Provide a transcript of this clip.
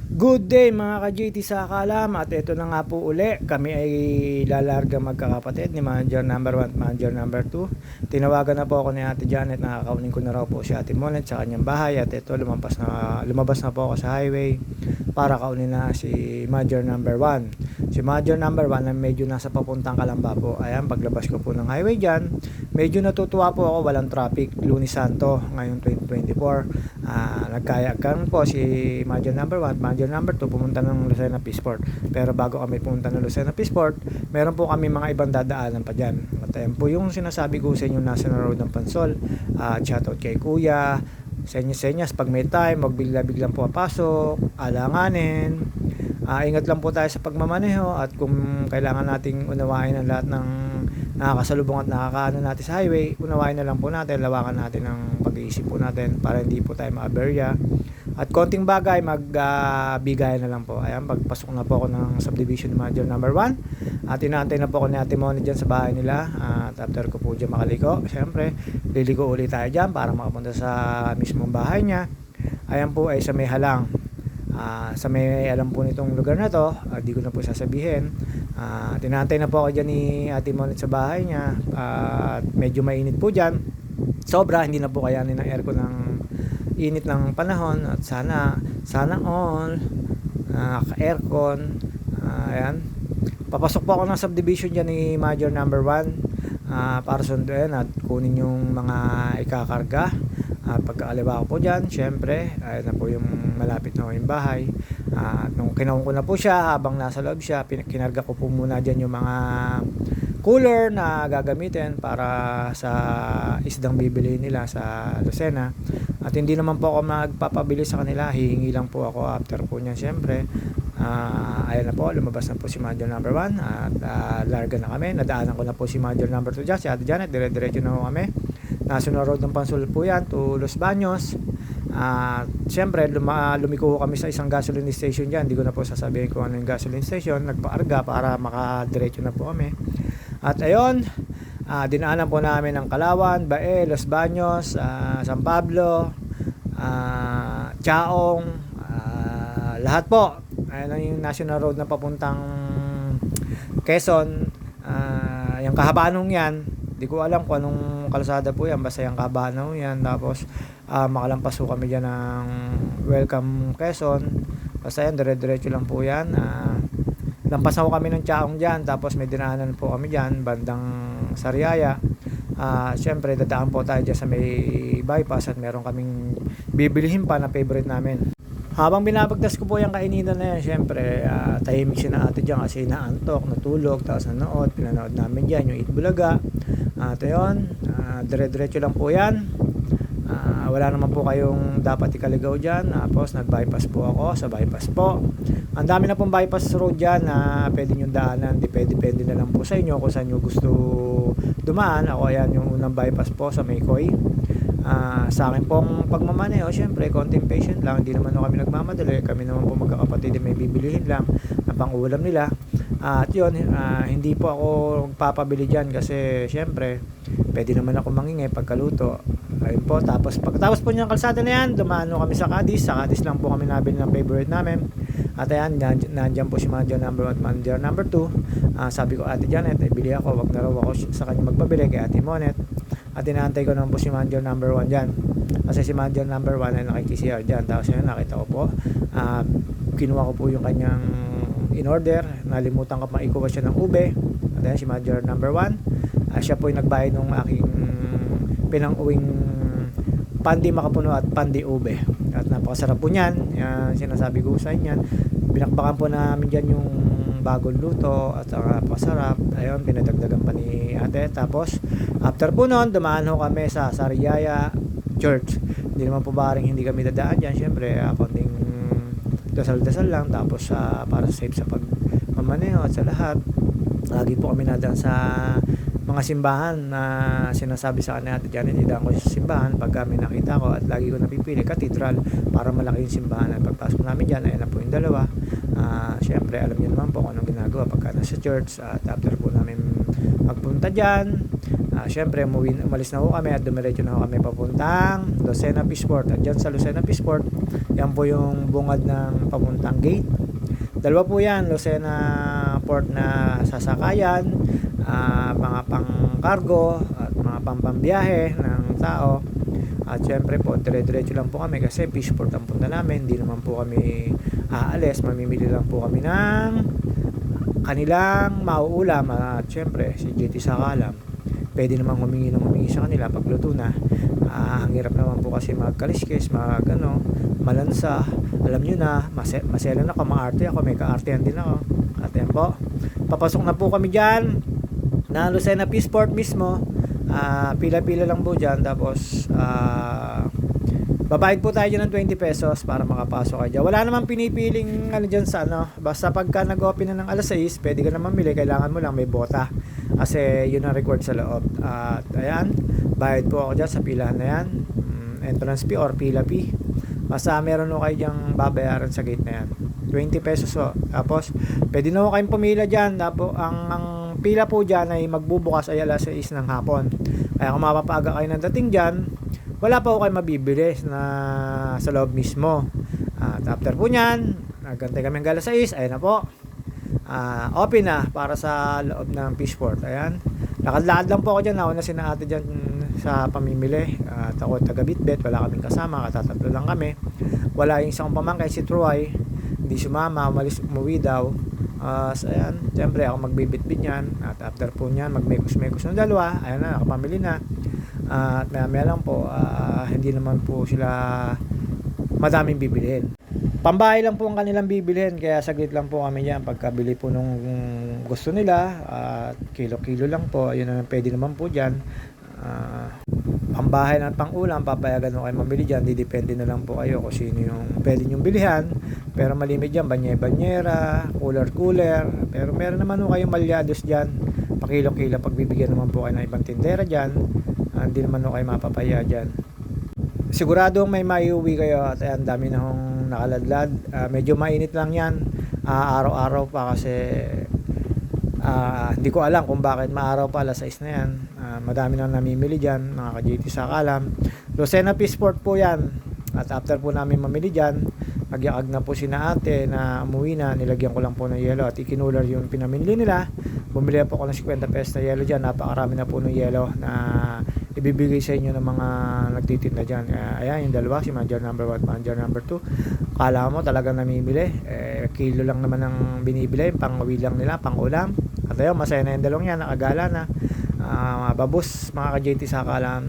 Good day mga ka-JT sa Kalam, at ito na nga po uli. Kami ay lalarga magkakapatid ni Manager number 1 at Manager number 2. Tinawagan na po ako ni Ate Janet, nakakaunin ko na raw po si Ate Monet sa kanyang bahay, at ito lumabas na po ako sa highway para kaunin na si Manager number 1. Si Manager number 1 na medyo nasa papuntang Kalamba po. Ayan, paglabas ko po ng highway dyan, medyo natutuwa po ako, walang traffic. Lunes Santo ngayong 2024. Nagkayakan po si Manager number 1 at Manager number 2 pumunta ng Lucena Peaceport. Pero bago kami pumunta ng Lucena Peaceport, meron po kami mga ibang dadaanan pa dyan. At ayan po yung sinasabi ko sa inyo, National Road ng Pansol. Shoutout kay Kuya, senyas pag may time, wag biglang papasok, alanganin. Ingat lang po tayo sa pagmamaneho, at kung kailangan nating unawain ang lahat ng nakakasalubong at nakakaano natin sa highway, unawain na lang po natin, lawakan natin ang pag-iisip po natin para hindi po tayo maaberya. At konting bagay, magbigay na lang po. Ayan, pagpasok na po ako ng subdivision manager number 1. At inaantay na po ako ni Ate Moni dyan sa bahay nila. At after ko po dyan makaliko, syempre, liliko ulit tayo dyan para makapunta sa mismong bahay niya. Ayan po ay sa may halang. Sa may alam po nitong lugar na to, di ko na po sasabihin. Tinantay na po ako dyan ni Ate Monet sa bahay niya. Medyo mainit po dyan, sobra, hindi na po kayanin ng aircon ng init ng panahon. At sana all naka-aircon. Ayan, papasok po ako ng subdivision dyan ni Major number 1 para sunduin at kunin yung mga ikakarga. At pagkaaliwa ko po dyan, syempre, ayun na po yung malapit na yung bahay. Nung kinawin ko na po siya, habang nasa loob siya, kinarga ko po muna dyan yung mga cooler na gagamitin para sa isdang bibili nila sa Lucena. At hindi naman po ako magpapabili sa kanila, hihingi lang po ako after po niyan, syempre. Ayun na po, lumabas na po si Manager number 1 at larga na kami. Nadaanan ko na po si Manager number 2 dyan, si Ate Janet, dire-diretso na po kami. National Road ng Pansol po yan to Los Baños. Siyempre lumiko kami sa isang gasoline station dyan. Hindi ko na po sasabihin kung ano yung gasoline station. Nagpaarga para makadiretso na po kami. At ayun, dinaanan po namin ang Kalawan, Bae, Los Baños, San Pablo, Chaong, lahat po. Ayun ang yung National Road na papuntang Quezon. Yung kahabaan yan, di ko alam kung anong kalsada po yan, basta yung kahabaan yan. Tapos makalampas po kami dyan ng Welcome Quezon, basta yan, dire-diretso lang po yan. Lampas na po kami ng Chaong dyan, tapos may dinaanan po kami dyan bandang Sariaya. Syempre dadaan po tayo dyan sa may bypass at meron kaming bibilihin pa na favorite namin. Habang binabagtas ko po yung kainitan na yan, syempre tahimik si na ate dyan kasi naantok, natulog, tapos nanood, pinanood namin dyan yung Itbulaga. At yun, dire-diretso lang po yan. Wala naman po kayong dapat ikaligaw dyan. Tapos nag-bypass po ako sa bypass po. Ang dami na pong bypass road dyan na pwede nyo daanan. Depende na lang po sa inyo kung saan nyo gusto dumaan. Ako ayan yung unang bypass po sa Maycoy. Sa akin pong pagmamaneo, syempre konting patient lang, hindi naman kami nagmamadali, kami naman po magkakapatid, may bibilihin lang na pang-ulam nila. At yun, hindi po ako magpapabili dyan kasi syempre pwede naman ako mangingi pagkaluto. Ayun po, tapos pagkatapos po niyang kalsada na yan, dumano kami sa Cadiz lang po kami nabili ng favorite namin. At ayan, nandyan po si Manager number 1 at Manager number 2. Sabi ko, Ate Janet, bili ako, wag na raw ako sa kanya magpabili kay Ate Monet. At inaantay ko naman po si Manager number 1 dyan, kasi si Manager number 1 ay nakikisiyaw dyan. Tapos yun, nakita ko po, kinuha ko po yung kanyang in order, nalimutan ko maikuha siya ng ube. At ayan, si Manager number 1, siya po yung nagbayad ng aking pinang-uwing pandi makapuno at pandi ube. At napakasarap po niyan, sinasabi ko sa inyo, binakbakan po namin dyan yung bagong luto at napakasarap. Ayun, pinadagdagan pa ni ate. Tapos after po nun, dumaan ho kami sa Sariaya Church. Hindi naman po baring hindi kami dadaan dyan, syempre konting dasal-dasal lang. Tapos para safe sa pagmamaneho at sa lahat, lagi po kami nadaan sa mga simbahan na sinasabi sa kanya Ate Janet, idaan ko sa simbahan pag kami nakita ko, at lagi ko napipili katedral para malaki yung simbahan. At pagpasok namin dyan, ayun na po yung dalawa. Syempre alam niyo naman po kung anong ginagawa pagka nasa church. At after po namin magpunta dyan, Syempre umalis na ho kami at dumiretso na ho kami papuntang Lucena Fishport. At dyan sa Lucena Fishport, yan po yung bungad ng papuntang gate. Dalawa po yan, Lucena Port na sasakayan, mga pang cargo at mga pampambiyahe ng tao. At syempre po, dire-diretso lang po kami kasi Fishport ang punta namin. Hindi naman po kami aalis, mamimili lang po kami ng kanilang mauulam. At syempre, si JT Sakalam, pwede naman humingi sa kanila pagluto na. Ang hirap naman po kasi magkaliskis, malansa. Alam nyo na, maselan ako, maarte ako, may kaartehan din ako. At yan po, papasok na po kami dyan na Lucena Fishport mismo. Pila-pila lang po dyan. Tapos babayad po tayo dyan ng 20 pesos para makapasok kayo dyan. Wala namang pinipiling dyan sa basta pagka nag-open na ng alas 6, pwede ka naman mamili. Kailangan mo lang may bota kasi yun ang record sa loob. At ayan, bayad po ako dyan sa pilahan na yan, entrance fee or pila fee. Basta meron ho kayo dyang babayaran sa gate na yan, 20 pesos ho. Tapos pwede na ho kayong pumila dyan. Tapos ang pila po dyan ay magbubukas ay alas 6 ng hapon. Kaya kung mapapaaga kayo ng dating dyan, wala pa ho kayo mabibili na sa loob mismo. At after po nyan, nagantay kami hanggang alas 6, ayun na po, open na para sa loob ng Fishport. Ayan, lakad-lakad lang po ako dyan. Nauna si na ate dyan sa pamimili. At ako taga Bitbit, wala kaming kasama, katatatlo lang kami. Wala yung isang pamangkin, si Troy, hindi sumama, umuwi daw. So ayan, siyempre ako magbibitbit yan. At after po nyan, magmekos-mekos ng dalawa. Ayan na, nakapamili na. At maya lang po, hindi naman po sila madaming bibilihin. Pambahay lang po ang kanilang bibilihin, kaya saglit lang po kami dyan pagkabili po nung gusto nila. At kilo-kilo lang po, ayun naman, pwede naman po dyan. Pambahay at pangulam, papayagan mo kayo mamili dyan. Didepende na lang po kayo kung sino yung pwede nyong bilihan. Pero malimit dyan, banyera, cooler. Pero meron naman po kayong malyados dyan, pakilo-kilo. Pagbibigyan naman po kayo ng ibang tindera dyan. Hindi naman po kayo mapapaya dyan. Sigurado may maiuwi kayo. At ayan, dami na hong nakaladlad. Medyo mainit lang yan, araw-araw pa kasi hindi ko alam kung bakit maaraw pa, alas 6 na yan. Madami na namimili dyan, mga ka-JT Sakalam. Lucena Fishport po yan. At after po namin mamili dyan, nagyakag na po si na ate na umuwi na. Nilagyan ko lang po ng yelo at ikinular yung pinamili nila. Bumili po ako ng 50 pesos na yelo dyan. Napakarami na po ng yelo na ibibigay sa inyo ng mga nagtitinda dyan. Ayan yung dalawa, si manager number 1, manager number 2. Kala mo talagang namimili, kilo lang naman ang binibili, pang-uwi lang nila, pang-ulam. At ayun, masaya na yung dalawang yan, nakagala na. Babos mga ka-JT Sakalam.